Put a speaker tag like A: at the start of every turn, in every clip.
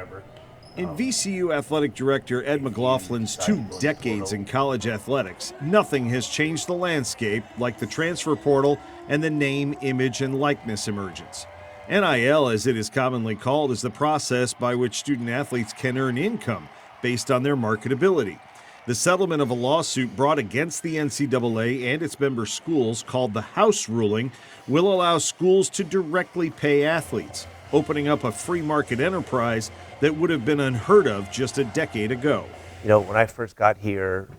A: whatever.
B: In VCU Athletic Director Ed McLaughlin's 2 decades in college athletics, nothing has changed the landscape like the transfer portal and the name, image, and likeness emergence. NIL, as it is commonly called, is the process by which student athletes can earn income based on their marketability. The settlement of a lawsuit brought against the NCAA and its member schools, called the House ruling, will allow schools to directly pay athletes, opening up a free market enterprise that would have been unheard of just a decade ago.
A: You know, when I first got here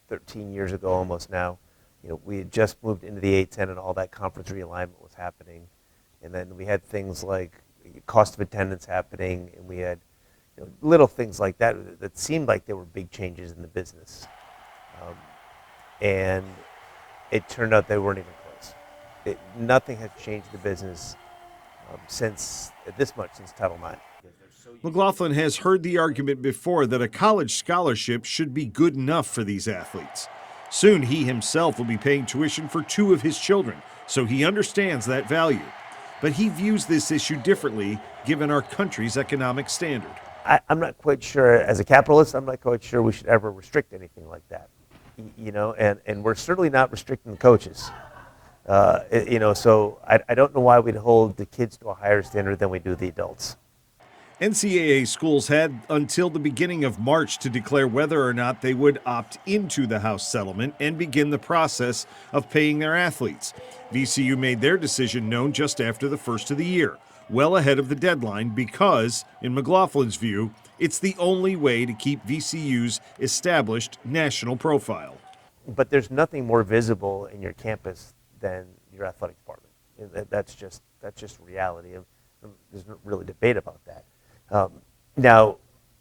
A: 13 years ago almost now, you know, we had just moved into the A-10 and all that conference realignment was happening. And then we had things like cost of attendance happening, and we had little things like that that seemed like there were big changes in the business. And it turned out they weren't even close. Nothing has changed the business since Title IX.
B: McLaughlin has heard the argument before that a college scholarship should be good enough for these athletes. Soon he himself will be paying tuition for 2 of his children, so he understands that value. But he views this issue differently given our country's economic standard.
A: I'm not quite sure, as a capitalist, I'm not quite sure we should ever restrict anything like that. You know, and we're certainly not restricting the coaches. So I don't know why we'd hold the kids to a higher standard than we do the adults.
B: NCAA schools had until the beginning of March to declare whether or not they would opt into the House settlement and begin the process of paying their athletes. VCU made their decision known just after the first of the year, well ahead of the deadline because, in McLaughlin's view, it's the only way to keep VCU's established national profile.
A: But there's nothing more visible in your campus than your athletic department. That's just reality. There's no really debate about that. Now,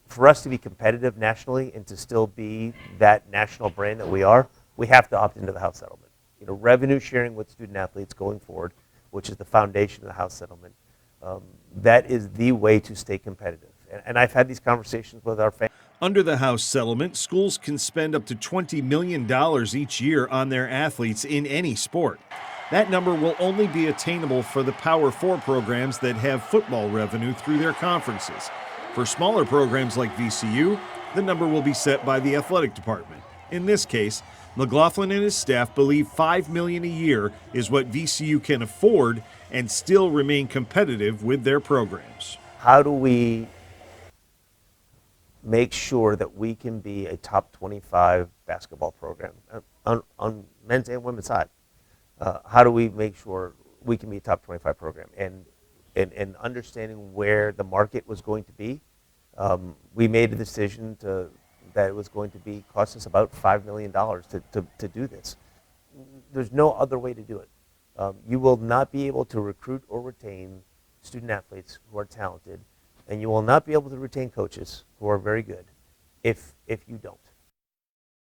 A: for us to be competitive nationally and to still be that national brand that we are, we have to opt into the House settlement. You know, revenue sharing with student athletes going forward, which is the foundation of the House settlement, that is the way to stay competitive. And I've had these conversations with our fans.
B: Under the House settlement, schools can spend up to $20 million each year on their athletes in any sport. That number will only be attainable for the Power 4 programs that have football revenue through their conferences. For smaller programs like VCU, the number will be set by the athletic department. In this case, McLaughlin and his staff believe $5 million a year is what VCU can afford and still remain competitive with their programs.
A: How do we make sure that we can be a top 25 basketball program on men's and women's side? How do we make sure we can be a top 25 program? And understanding where the market was going to be, we made a decision that it was going to cost us about $5 million to do this. There's no other way to do it. You will not be able to recruit or retain student athletes who are talented, and you will not be able to retain coaches who are very good if you don't.